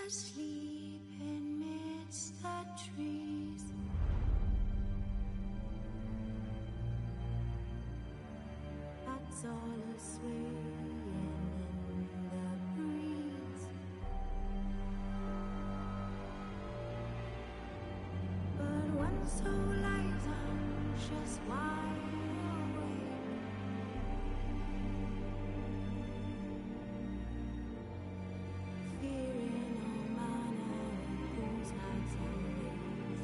asleep amidst the trees. Bats all a-swaying in the breeze. But one soul lies anxious, wide awake. Fearing all manner of fools' hearts and ways.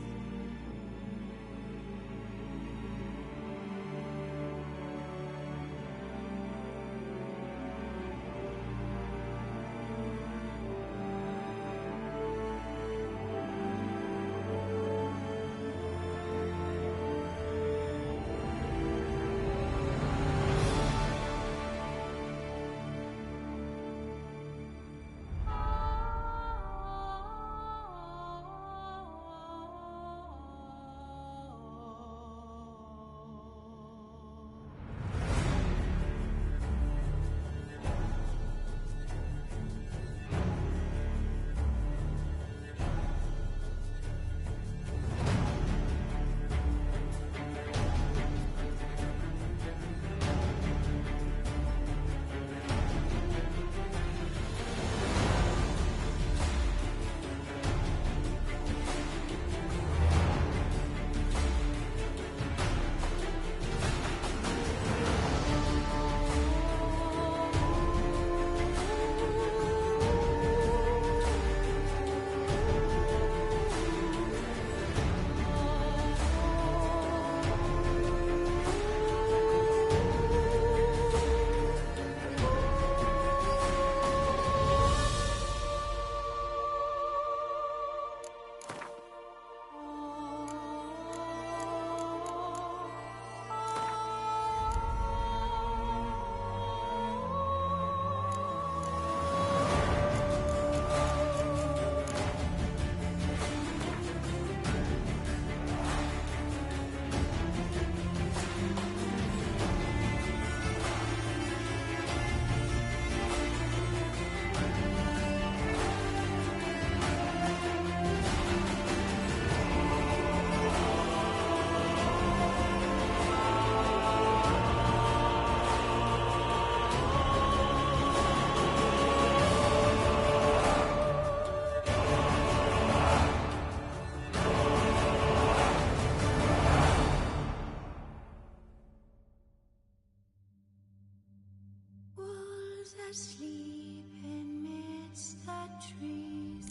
Wolves asleep amidst the trees.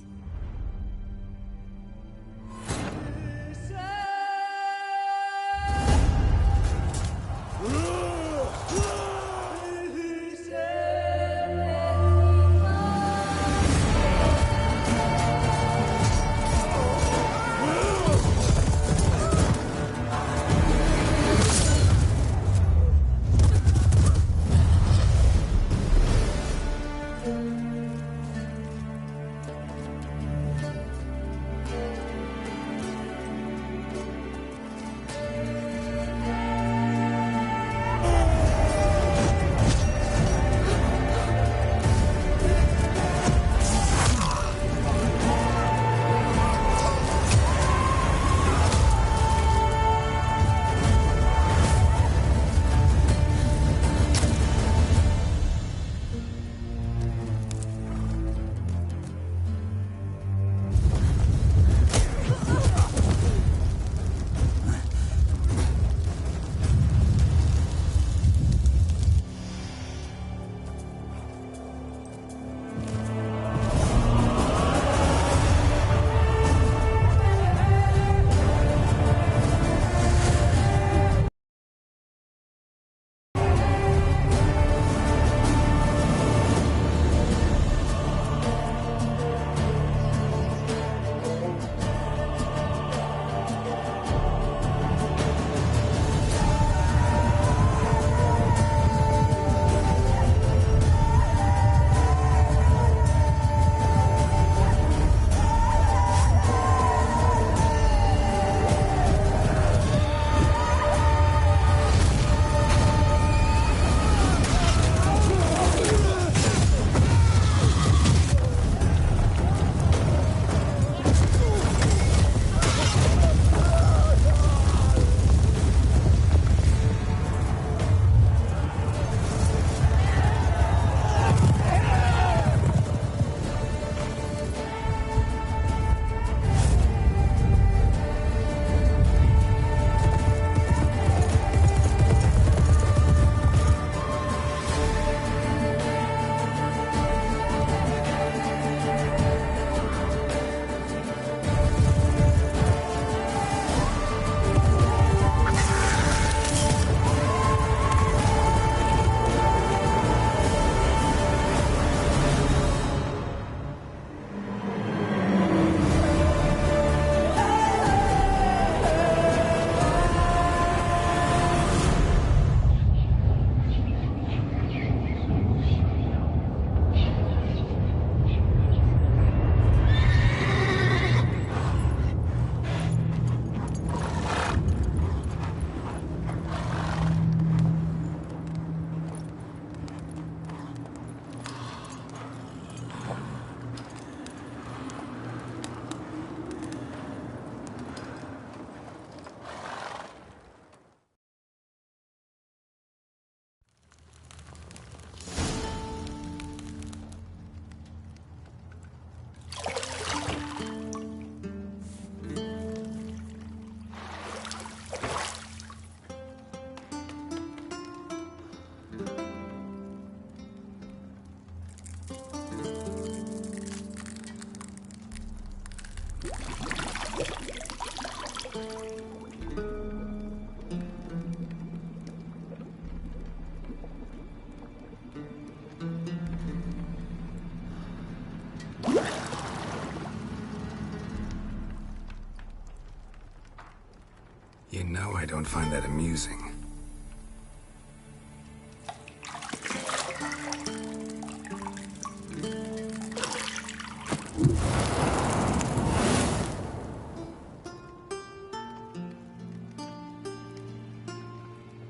No, I don't find that amusing.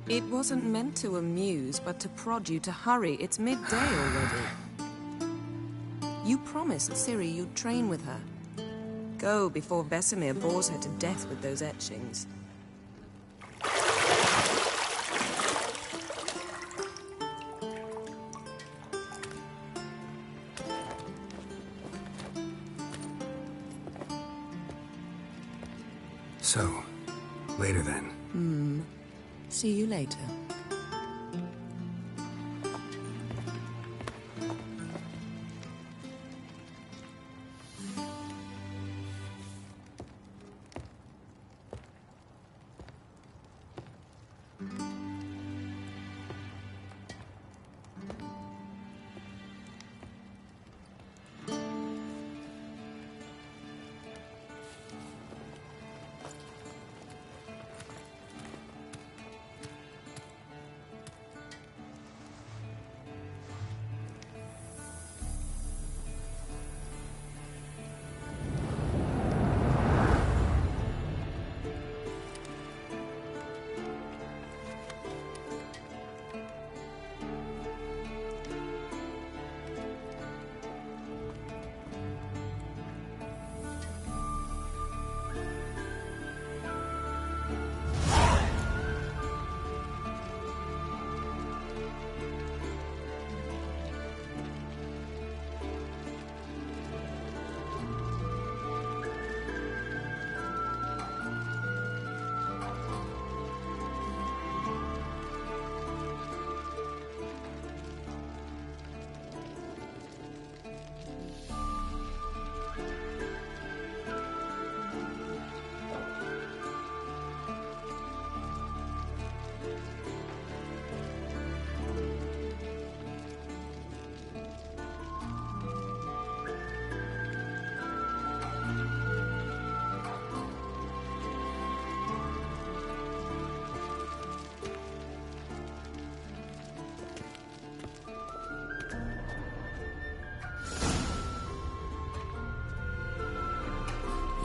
It wasn't meant to amuse, but to prod you to hurry. It's midday already. You promised Ciri you'd train with her. Go before Vesemir bores her to death with those etchings. So, later then. See you later.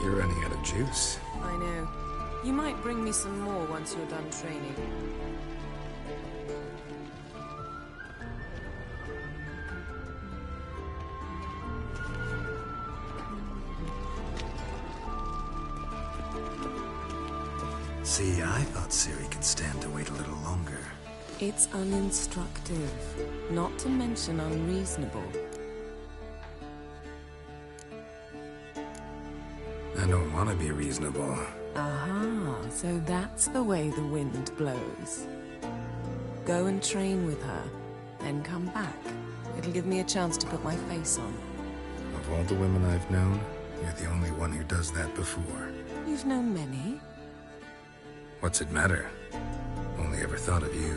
You're running out of juice. I know. You might bring me some more once you're done training. See, I thought Ciri could stand to wait a little longer. It's uninstructive, not to mention unreasonable. I don't want to be reasonable. Aha, so that's the way the wind blows. Go and train with her, then come back. It'll give me a chance to put my face on. Of all the women I've known, you're the only one who does that before. You've known many. What's it matter? Only ever thought of you.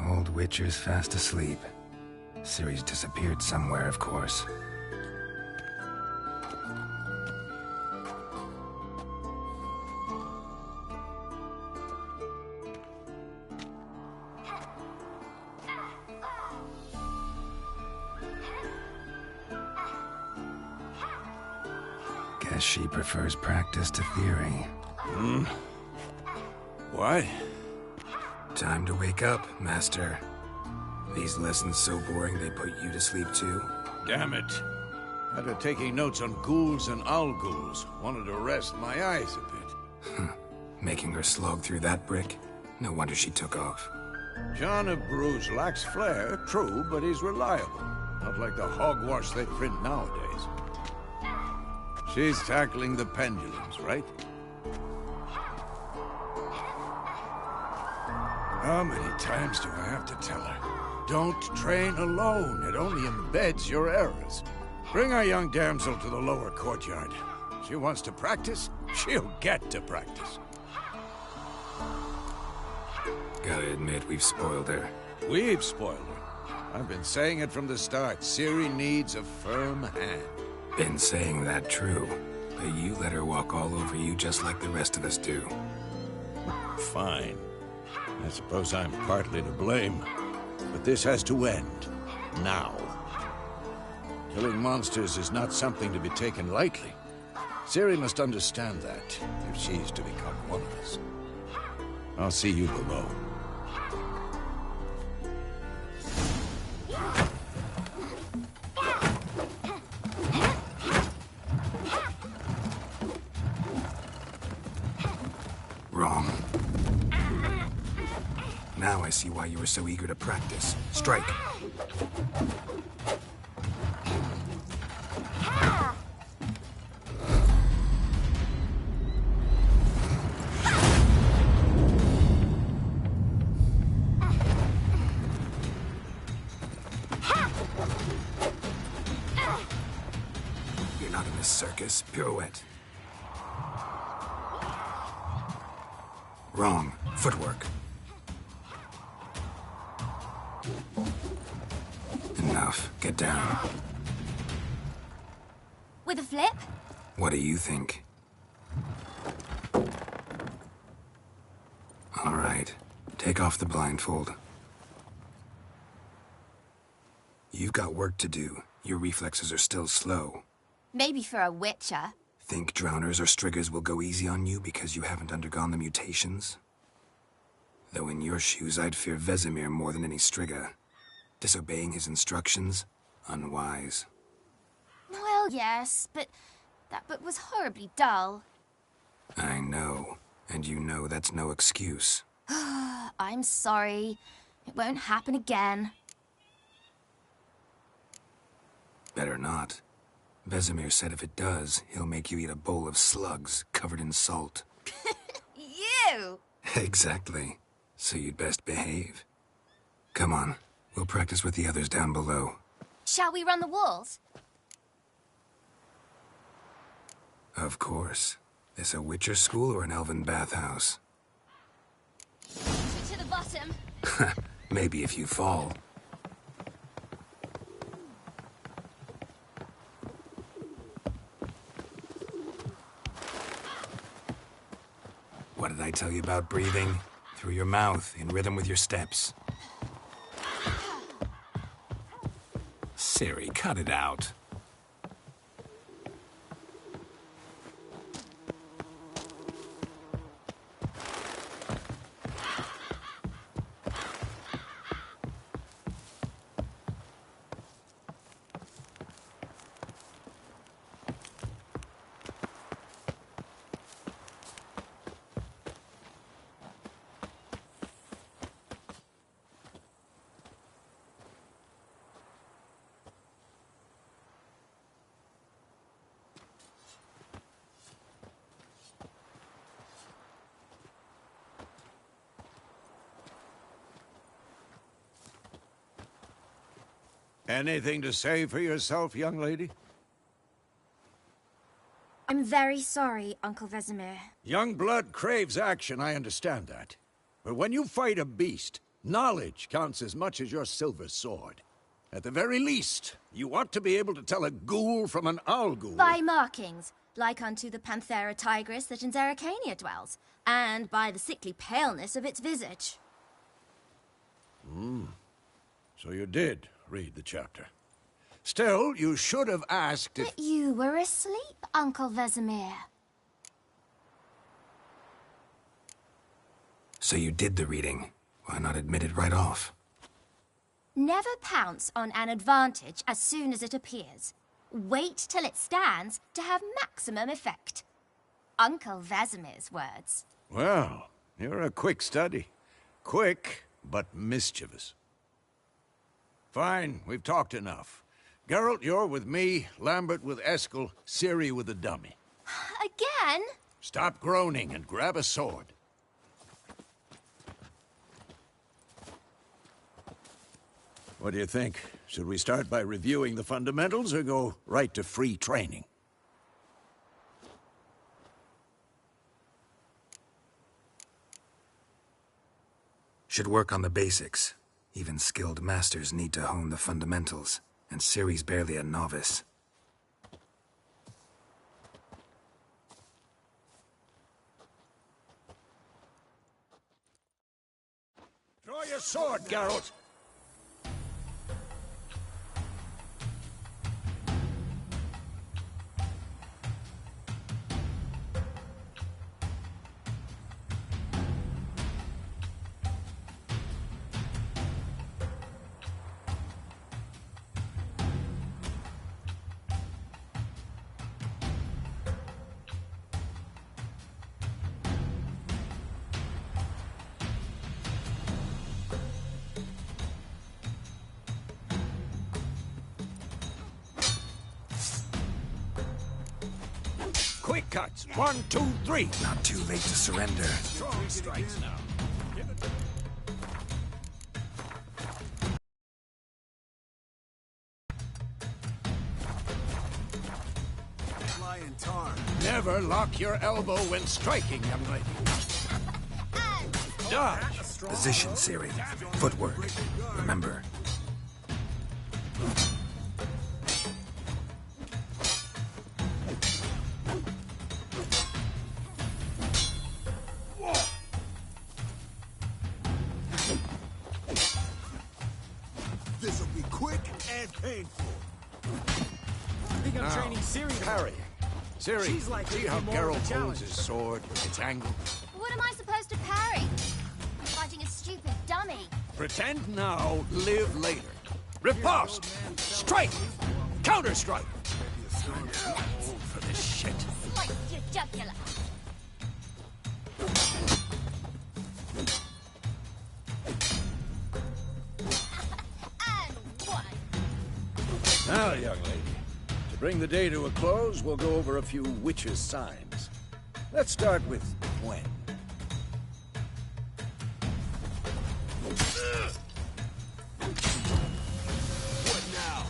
Old Witcher's fast asleep. Ciri's disappeared somewhere, of course. Guess she prefers practice to theory. Why? Time to wake up, Master. These lessons so boring they put you to sleep too? Damn it. After taking notes on ghouls and owl ghouls, wanted to rest my eyes a bit. Making her slog through that brick? No wonder she took off. John of Bruges lacks flair, true, but he's reliable. Not like the hogwash they print nowadays. She's tackling the pendulums, right? How many times do I have to tell her? Don't train alone. It only embeds your errors. Bring our young damsel to the lower courtyard. She wants to practice, she'll get to practice. Gotta admit, we've spoiled her. We've spoiled her. I've been saying it from the start. Ciri needs a firm hand. Been saying that true, but you let her walk all over you just like the rest of us do. Fine. I suppose I'm partly to blame. But this has to end. Now. Killing monsters is not something to be taken lightly. Ciri must understand that, if she's to become one of us. I'll see you below. Wrong. Now I see why you were so eager to practice. Strike. You're not in this circus. Pirouette. Wrong. Footwork. Enough. Get down. With a flip? What do you think? All right. Take off the blindfold. You've got work to do. Your reflexes are still slow. Maybe for a witcher. Think drowners or striggers will go easy on you because you haven't undergone the mutations? Though in your shoes, I'd fear Vesemir more than any strigger. Disobeying his instructions? Unwise. Well, yes, but that book was horribly dull. I know. And you know that's no excuse. I'm sorry. It won't happen again. Better not. Vesemir said if it does, he'll make you eat a bowl of slugs covered in salt. You! Exactly. So you'd best behave. Come on. We'll practice with the others down below. Shall we run the walls? Of course. This a Witcher school or an elven bathhouse? To the bottom. Maybe if you fall. What did I tell you about breathing? Through your mouth, in rhythm with your steps. Ciri, cut it out. Anything to say for yourself, young lady? I'm very sorry, Uncle Vesemir. Young blood craves action, I understand that. But when you fight a beast, knowledge counts as much as your silver sword. At the very least, you ought to be able to tell a ghoul from an owl ghoul. By markings, like unto the Panthera tigris that in Zerrikania dwells, and by the sickly paleness of its visage. So you did read the chapter. Still, you should have asked if... But you were asleep, Uncle Vesemir. So you did the reading. Why not admit it right off? Never pounce on an advantage as soon as it appears. Wait till it stands to have maximum effect. Uncle Vesemir's words. Well, you're a quick study. Quick, but mischievous. Fine, we've talked enough. Geralt, you're with me, Lambert with Eskel, Ciri with the dummy. Again? Stop groaning and grab a sword. What do you think? Should we start by reviewing the fundamentals or go right to free training? Should work on the basics. Even skilled masters need to hone the fundamentals, and Ciri's barely a novice. Draw your sword, Geralt! Quick cuts. 1, 2, 3. Not too late to surrender. Strong strikes now. Flying tar. Never lock your elbow when striking, young lady. Dodge. Position, Ciri. Footwork. Remember. This'll be quick and painful. I think I'm training Ciri to Parry. Ciri, She's likely see to how be more of a Geralt challenge. holds his sword, its angle? What am I supposed to parry? I'm fighting a stupid dummy. Pretend now, live later. Riposte! Strike! Counter-strike! I'm too old for this shit. Slice your jugular. And one. Now, young lady, to bring the day to a close, we'll go over a few witches' signs. Let's start with Gwen. What now?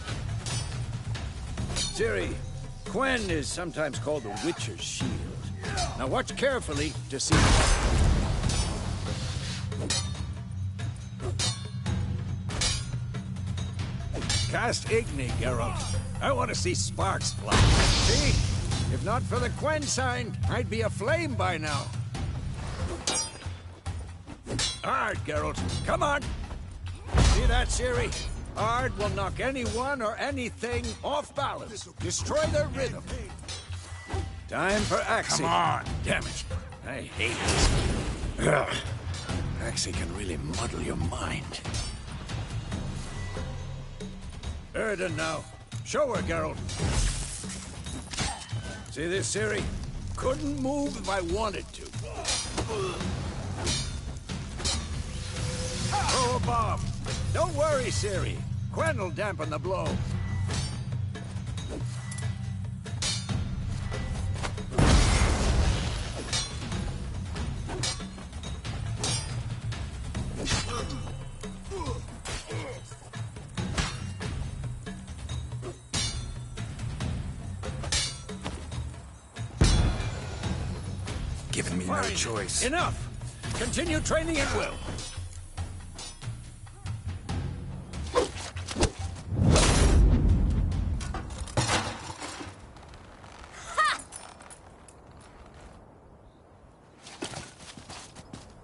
Ciri, Gwen is sometimes called the Witcher's Shield. Now watch carefully to see... Cast Igni, Geralt. I want to see sparks fly. See? If not for the Gwen sign, I'd be aflame by now. Ard, Geralt. Come on. See that, Ciri? Ard will knock anyone or anything off balance. Destroy their rhythm. Time for Axie. Come on. Damn it. I hate this. Ugh. Axie can really muddle your mind. Erden now. Show her, Geralt. See this, Ciri? Couldn't move if I wanted to. Throw a bomb. Don't worry, Ciri. Gwen will dampen the blow. Given me no Fine. choice. Enough. Continue training at will.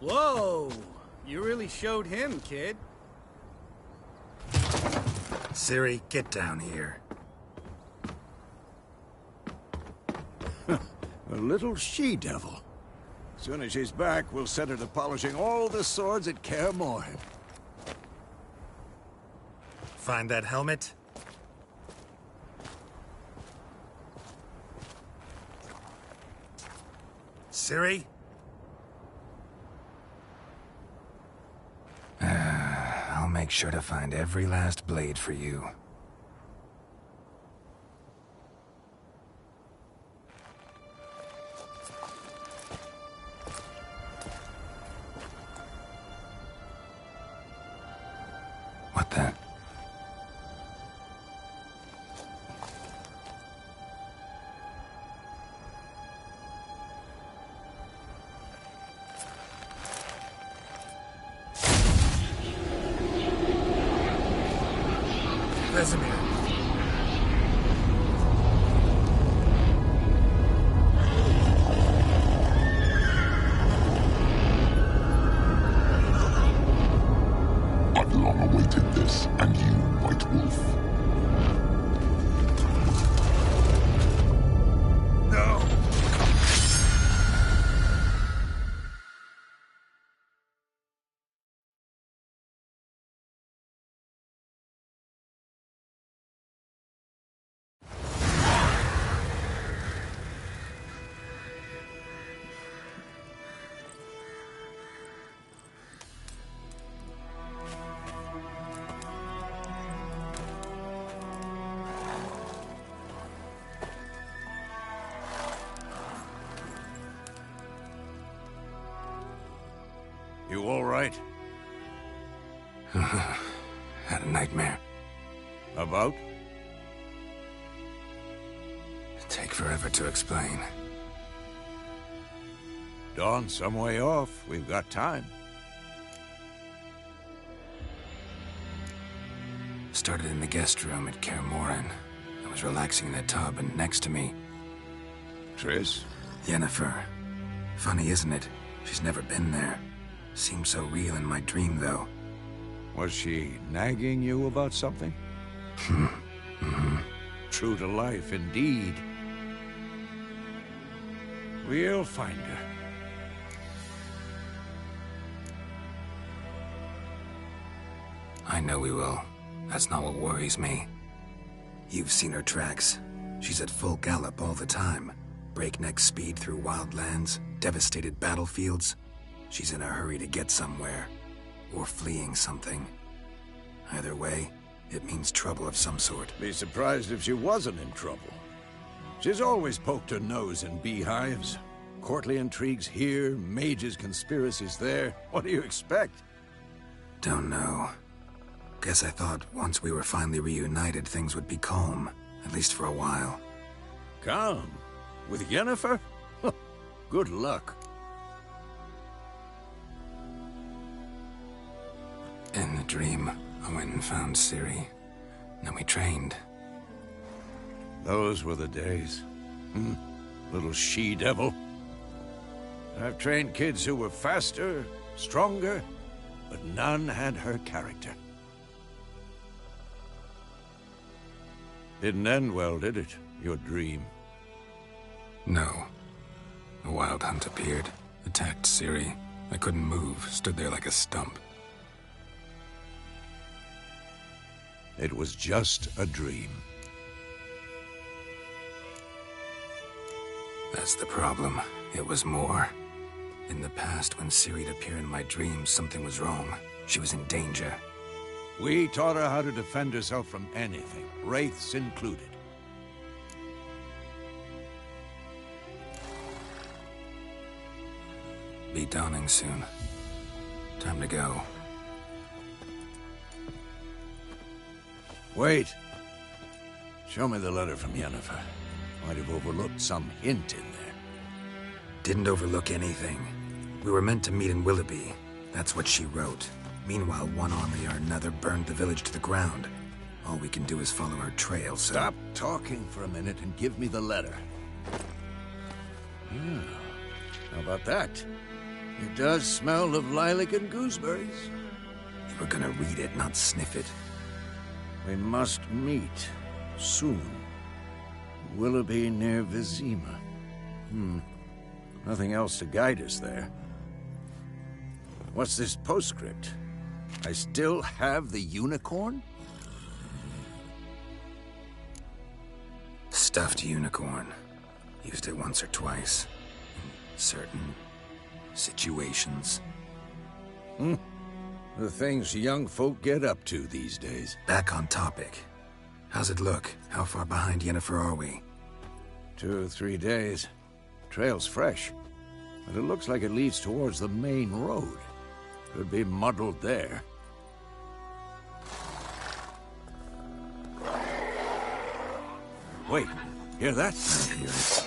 Whoa! You really showed him, kid. Ciri, get down here. A little she-devil. Soon as she's back, we'll set her to polishing all the swords at Kaer Morhen. Find that helmet? Siri? I'll make sure to find every last blade for you. What the? Vesemir. I've long awaited this, and you, White Wolf. No! You all right? Had a nightmare. About? Take forever to explain. Dawn's some way off. We've got time. Started in the guest room at Kaer Morhen. I was relaxing in a tub, and next to me, Triss? Yennefer. Funny, isn't it? She's never been there. Seemed so real in my dream, though. Was she nagging you about something? True to life, indeed. We'll find her. I know we will. That's not what worries me. You've seen her tracks. She's at full gallop all the time. Breakneck speed through wild lands, devastated battlefields. She's in a hurry to get somewhere. Or fleeing something. Either way, it means trouble of some sort. Be surprised if she wasn't in trouble. She's always poked her nose in beehives. Courtly intrigues here, mages' conspiracies there. What do you expect? Don't know. Guess I thought once we were finally reunited, things would be calm. At least for a while. Calm? With Yennefer? Good luck. In the dream, I went and found Ciri. Then we trained. Those were the days. Little she-devil. I've trained kids who were faster, stronger, but none had her character. Didn't end well, did it? Your dream? No. A wild hunt appeared, attacked Ciri. I couldn't move, stood there like a stump. It was just a dream. That's the problem. It was more. In the past, when Ciri'd appear in my dreams, something was wrong. She was in danger. We taught her how to defend herself from anything, wraiths included. Be dawning soon. Time to go. Wait. Show me the letter from Yennefer. Might have overlooked some hint in there. Didn't overlook anything. We were meant to meet in Willoughby. That's what she wrote. Meanwhile, one army or another burned the village to the ground. All we can do is follow her trail, so... Stop talking for a minute and give me the letter. How about that? It does smell of lilac and gooseberries. You were gonna read it, not sniff it. We must meet soon. Willoughby near Vizima. Nothing else to guide us there. What's this postscript? I still have the unicorn? Stuffed unicorn. Used it once or twice. certain situations. The things young folk get up to these days. Back on topic. How's it look? How far behind Yennefer are we? 2 or 3 days. Trail's fresh, but it looks like it leads towards the main road. Could be muddled there. Wait, hear that? I hear it.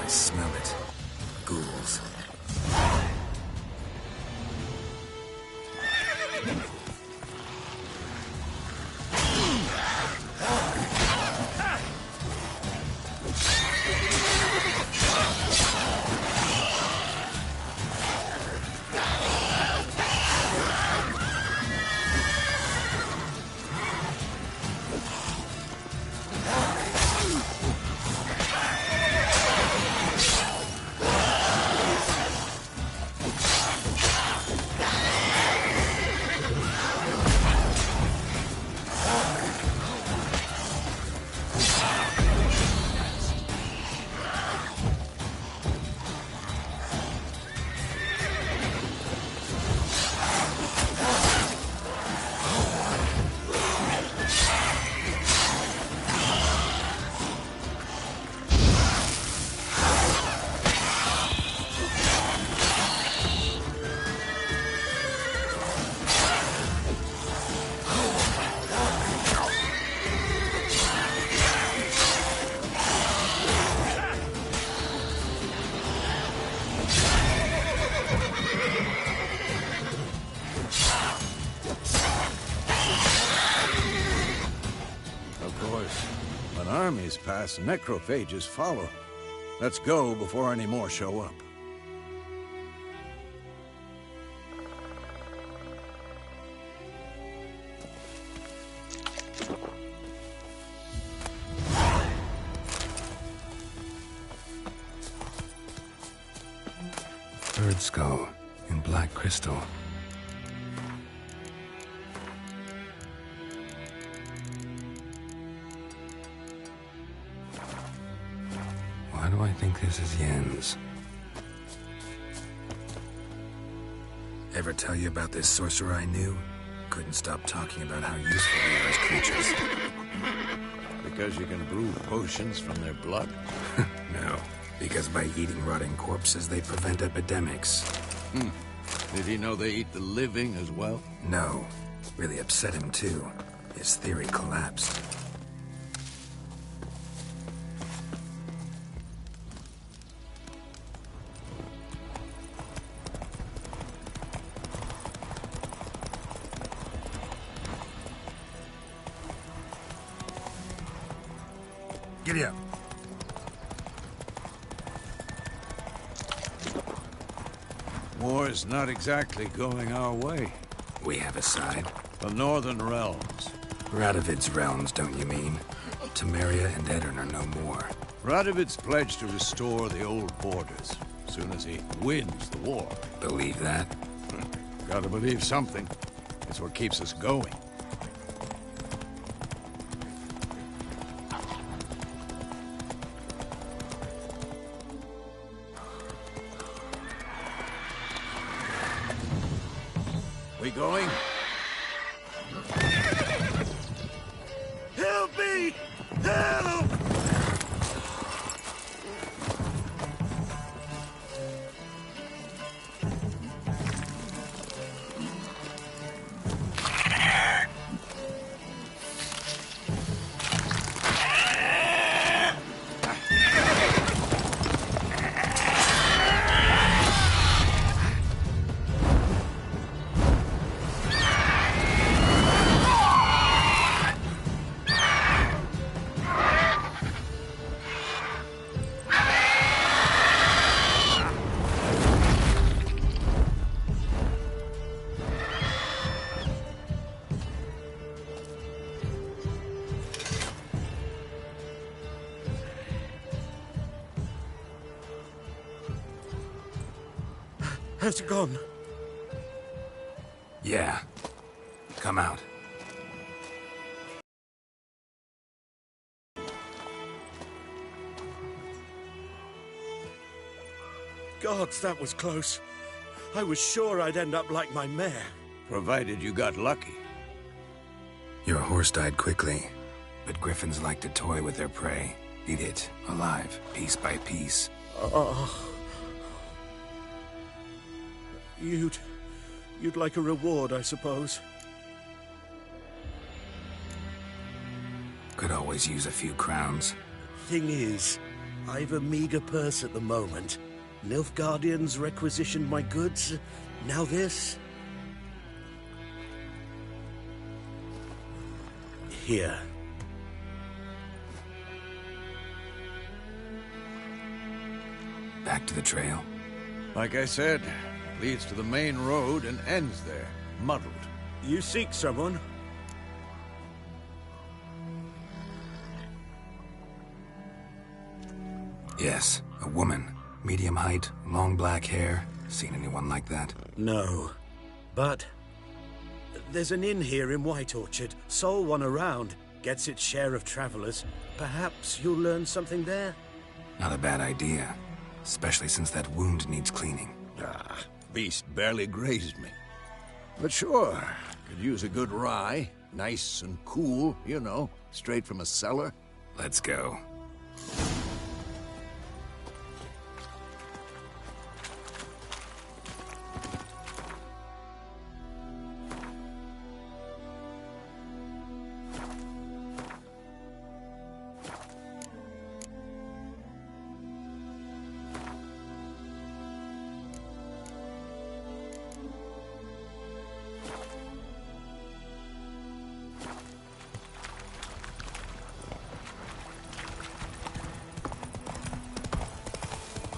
I smell it. Ghouls. Armies pass, necrophages follow. Let's go before any more show up. Bird skull in black crystal. Why do I think this is Yen's? Ever tell you about this sorcerer I knew? Couldn't stop talking about how useful they are as creatures. Because you can brew potions from their blood? No, because by eating rotting corpses, they prevent epidemics. Did he know they eat the living as well? No. Really upset him, too. His theory collapsed. Giddy up. War's not exactly going our way. We have a side. The Northern Realms. Radovid's realms, don't you mean? Temeria and Edirn are no more. Radovid's pledged to restore the old borders, as soon as he wins the war. Believe that? Gotta believe something. It's what keeps us going. We going? Help me! Help! Has it gone? Yeah. Come out. Gods, that was close. I was sure I'd end up like my mare. Provided you got lucky. Your horse died quickly, but griffins like to toy with their prey. Eat it, alive, piece by piece. Oh. You'd like a reward, I suppose. Could always use a few crowns. Thing is, I've a meager purse at the moment. Nilfgaardians requisitioned my goods. Now this. Here. Back to the trail. Like I said, leads to the main road and ends there, muddled. You seek someone? Yes, a woman. Medium height, long black hair. Seen anyone like that? No. But there's an inn here in White Orchard. Sole one around. Gets its share of travelers. Perhaps you'll learn something there? Not a bad idea. Especially since that wound needs cleaning. Ah, beast barely grazed me. But sure, could use a good rye. Nice and cool, you know, straight from a cellar. Let's go.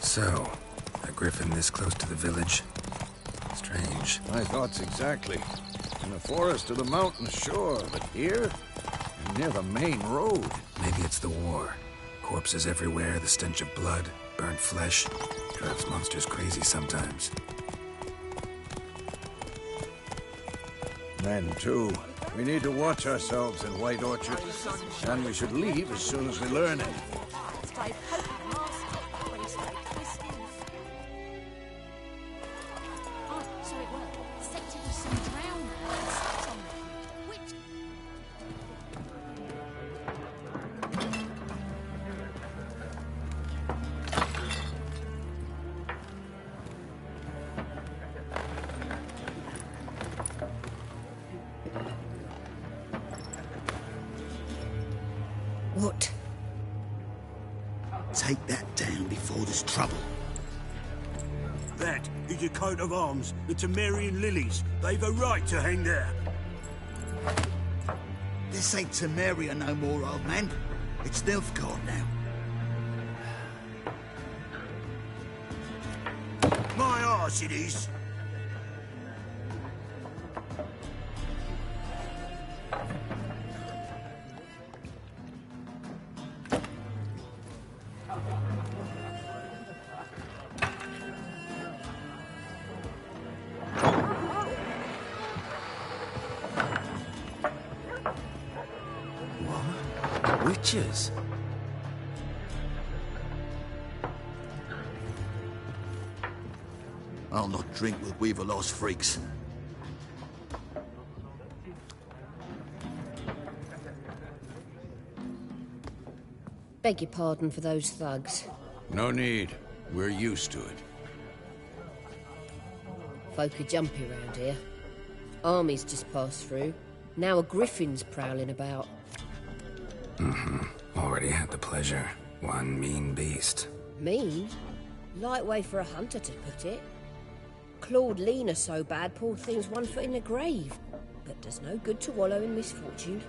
So, a griffin this close to the village? Strange. My thoughts exactly. In the forest or the mountains, sure, but here? And near the main road. Maybe it's the war. Corpses everywhere, the stench of blood, burnt flesh. Drives monsters crazy sometimes. Men, too. We need to watch ourselves in White Orchard. And we should leave as soon as we learn it. What? Take that down before there's trouble. That is your coat of arms, the Temerian lilies. They've a right to hang there. This ain't Temeria no more, old man. It's Nilfgaard now. My arse it is. Witches? I'll not drink with Weaver-lost freaks. Beg your pardon for those thugs. No need. We're used to it. Folk are jumpy around here. Armies just passed through. Now a griffin's prowling about. Already had the pleasure. One mean beast. Mean? Light way for a hunter to put it. Clawed Lena so bad, poor thing's 1 foot in the grave. But does no good to wallow in misfortune.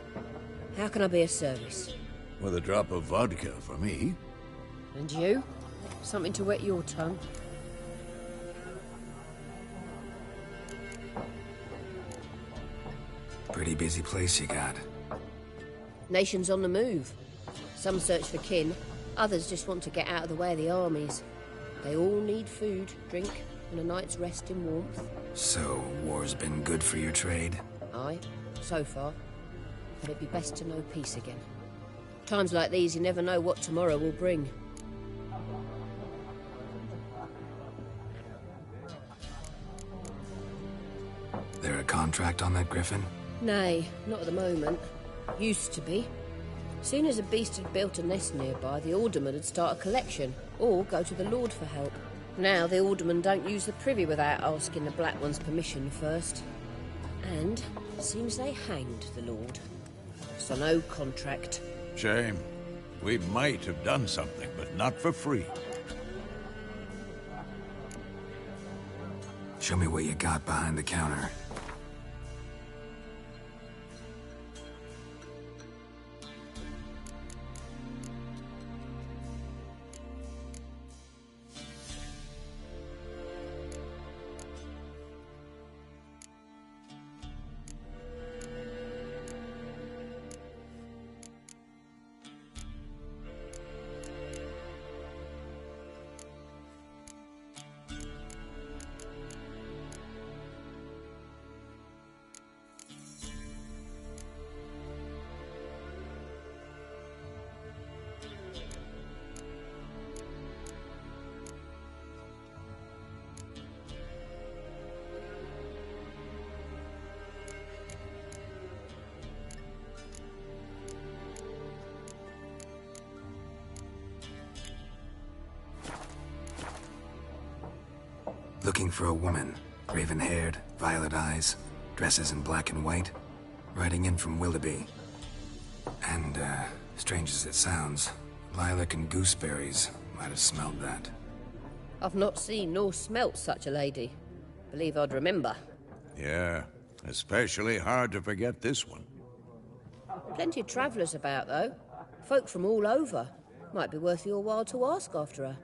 How can I be of service? With a drop of vodka for me. And you? Something to wet your tongue? Pretty busy place you got. Nations on the move. Some search for kin, others just want to get out of the way of the armies. They all need food, drink, and a night's rest in warmth. So, war's been good for your trade? Aye, so far. But it'd be best to know peace again. Times like these, you never know what tomorrow will bring. contract on that griffin? Nay, not at the moment. Used to be. Soon as a beast had built a nest nearby, the alderman would start a collection, or go to the Lord for help. Now the aldermen don't use the privy without asking the Black One's permission first. And seems they hanged the Lord. So no contract. Shame. We might have done something, but not for free. Show me what you got behind the counter. Looking for a woman. Raven-haired, violet eyes, dresses in black and white. Riding in from Willoughby. And, strange as it sounds, lilac and gooseberries might have smelled that. I've not seen nor smelt such a lady. Believe I'd remember. Yeah, especially hard to forget this one. Plenty of travellers about, though. Folk from all over. Might be worth your while to ask after her.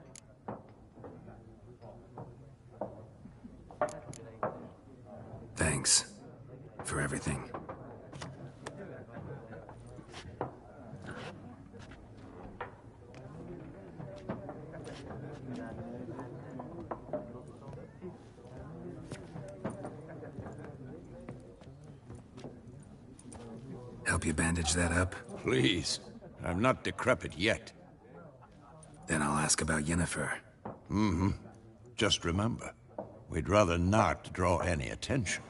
Thanks for everything. Help you bandage that up? Please. I'm not decrepit yet. Then I'll ask about Yennefer. Mm-hmm. Just remember, we'd rather not draw any attention.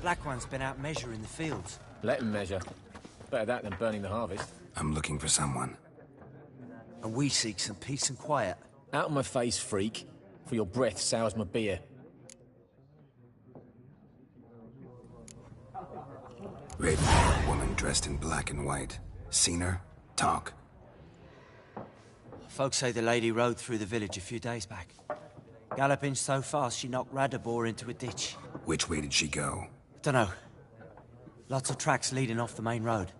Black One's been out measuring the fields. Let him measure. Better that than burning the harvest. I'm looking for someone. And we seek some peace and quiet. Out of my face, freak. For your breath sours my beer. Raven-haired woman dressed in black and white. Seen her? Talk. Folks say the lady rode through the village a few days back. Galloping so fast she knocked Radabor into a ditch. Which way did she go? Dunno. Lots of tracks leading off the main road.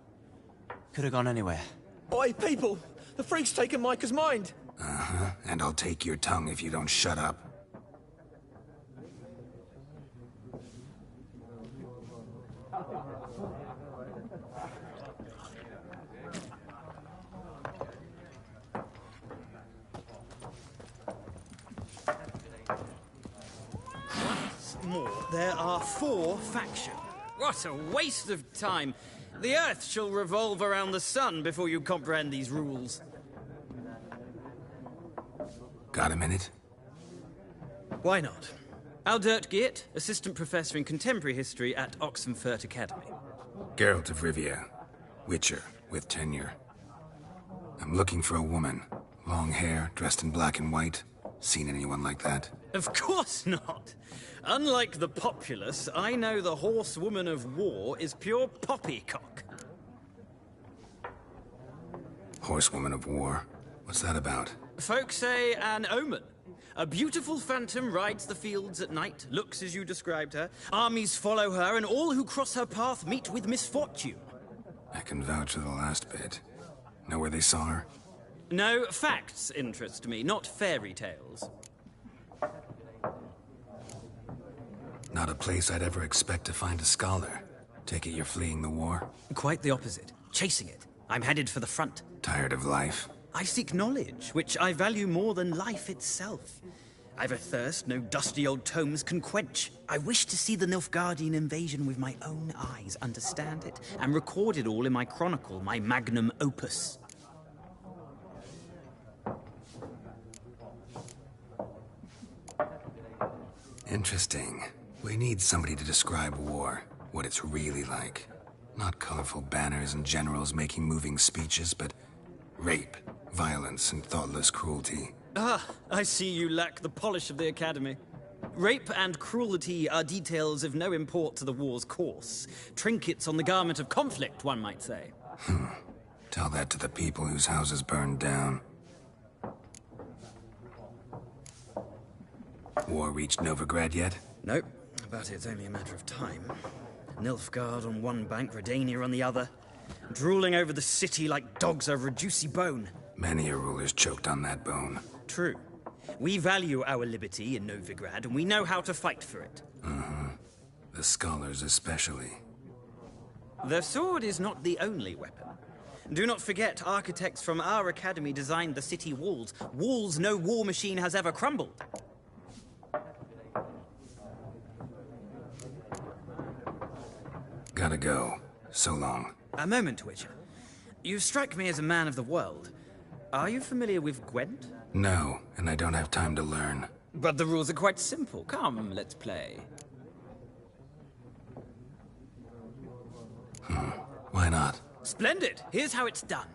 Could have gone anywhere. Oi, people! The freak's taken Micah's mind! Uh-huh. And I'll take your tongue if you don't shut up. More, there are 4 factions. What a waste of time. The Earth shall revolve around the sun before you comprehend these rules. Got a minute? Why not? Aldert Geert, Assistant Professor in Contemporary History at Oxenfurt Academy. Geralt of Rivia. Witcher, with tenure. I'm looking for a woman. Long hair, dressed in black and white. Seen anyone like that? Of course not. Unlike the populace, I know the horsewoman of war is pure poppycock. Horsewoman of war? What's that about? Folk say an omen. A beautiful phantom rides the fields at night, looks as you described her. Armies follow her, and all who cross her path meet with misfortune. I can vouch for the last bit. Know where they saw her? No, facts interest me, not fairy tales. Not a place I'd ever expect to find a scholar. Take it you're fleeing the war? Quite the opposite. Chasing it. I'm headed for the front. Tired of life? I seek knowledge, which I value more than life itself. I've a thirst no dusty old tomes can quench. I wish to see the Nilfgaardian invasion with my own eyes, understand it, and record it all in my chronicle, my magnum opus. Interesting. We need somebody to describe war, what it's really like. Not colorful banners and generals making moving speeches, but rape, violence, and thoughtless cruelty. Ah, I see you lack the polish of the Academy. Rape and cruelty are details of no import to the war's course. Trinkets on the garment of conflict, one might say. Tell that to the people whose houses burned down. War reached Novigrad yet? Nope, but it's only a matter of time. Nilfgaard on one bank, Redania on the other. Drooling over the city like dogs over a juicy bone. Many a ruler's choked on that bone. True. We value our liberty in Novigrad, and we know how to fight for it. The scholars especially. The sword is not the only weapon. Do not forget, architects from our academy designed the city walls. Walls no war machine has ever crumbled. Gotta go. So long. A moment, Witcher. You strike me as a man of the world. Are you familiar with Gwent? No, and I don't have time to learn. But the rules are quite simple. Come, let's play. Why not? Splendid! Here's how it's done.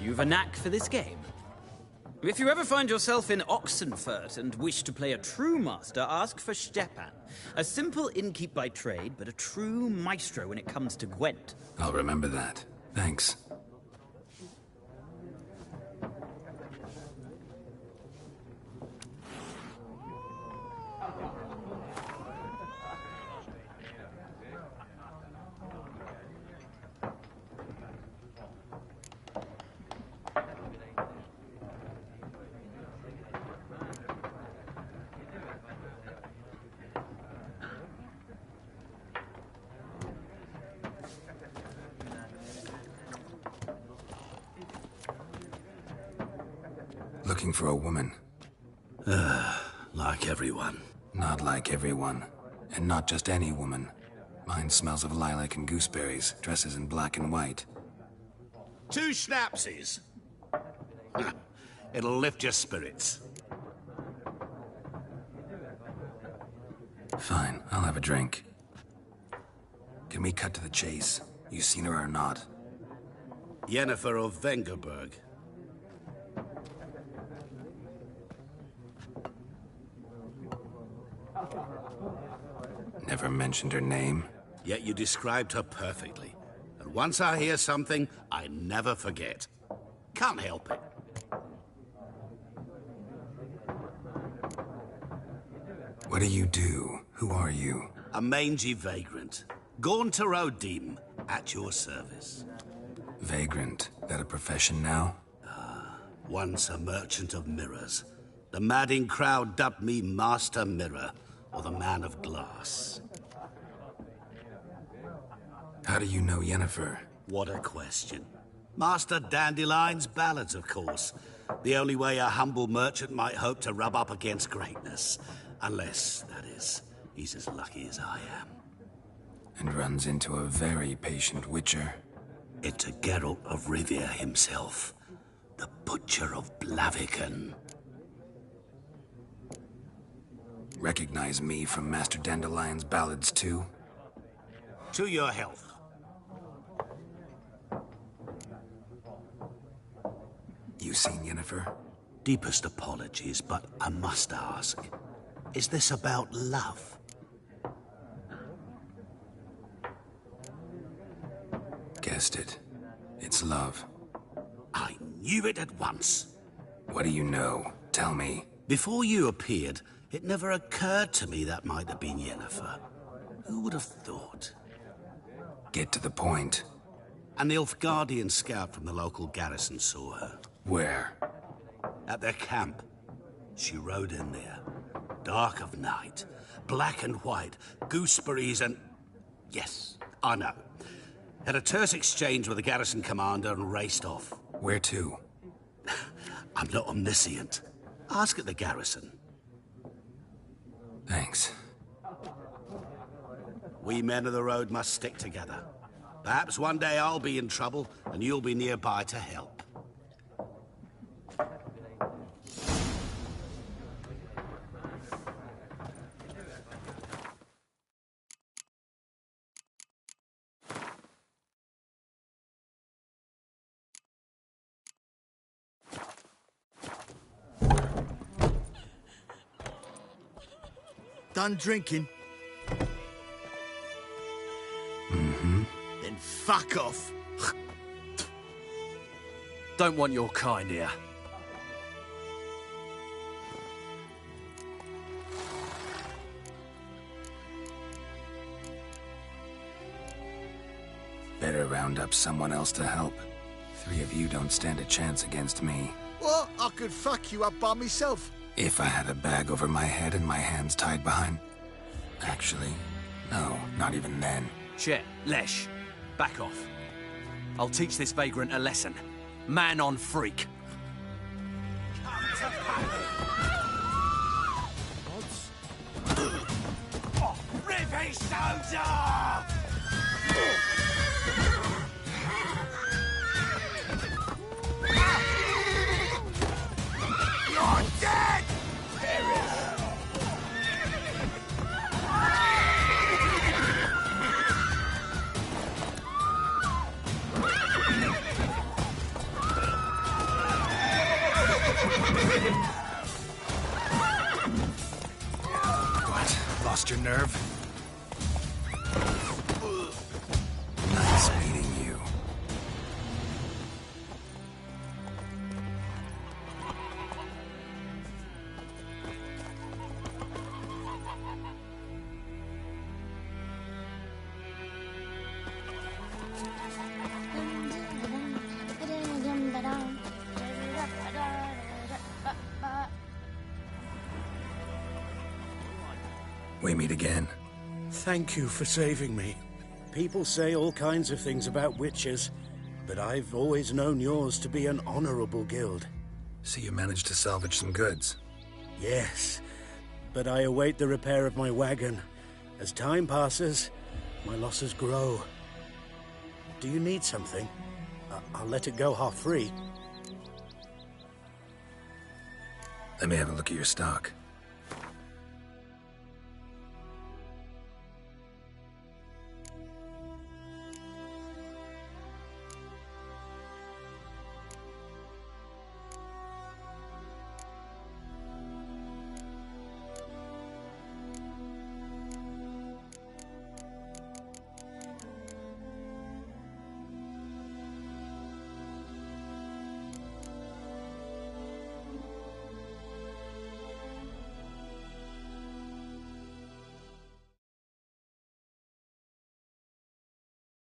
You've a knack for this game. If you ever find yourself in Oxenfurt and wish to play a true master, ask for Stepan. A simple innkeep by trade, but a true maestro when it comes to Gwent. I'll remember that. Thanks. Looking for a woman. Like everyone. Not like everyone. And not just any woman. Mine smells of lilac and gooseberries, dresses in black and white. 2 schnapsies. It'll lift your spirits. Fine, I'll have a drink. Can we cut to the chase? You seen her or not? Yennefer of Vengerberg. Never mentioned her name. Yet you described her perfectly. And once I hear something, I never forget. Can't help it. What do you do? Who are you? A mangy vagrant. Gaunter O'Dim, at your service. Vagrant. That a profession now? Once a merchant of mirrors. The madding crowd dubbed me Master Mirror, or the Man of Glass. How do you know Yennefer? What a question. Master Dandelion's ballads, of course. The only way a humble merchant might hope to rub up against greatness. Unless, that is, he's as lucky as I am. And runs into a very patient witcher. It's a Geralt of Rivia himself. The Butcher of Blaviken. Recognize me from Master Dandelion's ballads, too? To your health. You seen Yennefer? Deepest apologies, but I must ask. Is this about love? Guessed it. It's love. I knew it at once. What do you know? Tell me. Before you appeared, it never occurred to me that might have been Yennefer. Who would have thought? Get to the point. An Nilfgaardian scout from the local garrison saw her. Where? At their camp. She rode in there. Dark of night. Black and white. Gooseberries and... Yes, I know. Had a terse exchange with the garrison commander and raced off. Where to? I'm not omniscient. Ask at the garrison. Thanks. We men of the road must stick together. Perhaps one day I'll be in trouble and you'll be nearby to help. Done drinking? Mm-hmm. Then fuck off. Don't want your kind here. Better round up someone else to help. 3 of you don't stand a chance against me. What? I could fuck you up by myself. If I had a bag over my head and my hands tied behind... Actually, no, not even then. Shit, Lesh, back off. I'll teach this vagrant a lesson. Man on freak. Ribby soldier! You're dead! What? Lost your nerve? Nice meeting you. We meet again. Thank you for saving me. People say all kinds of things about witches, but I've always known yours to be an honorable guild. So you managed to salvage some goods? Yes, but I await the repair of my wagon. As time passes, my losses grow. Do you need something? I'll let it go half free. Let me have a look at your stock.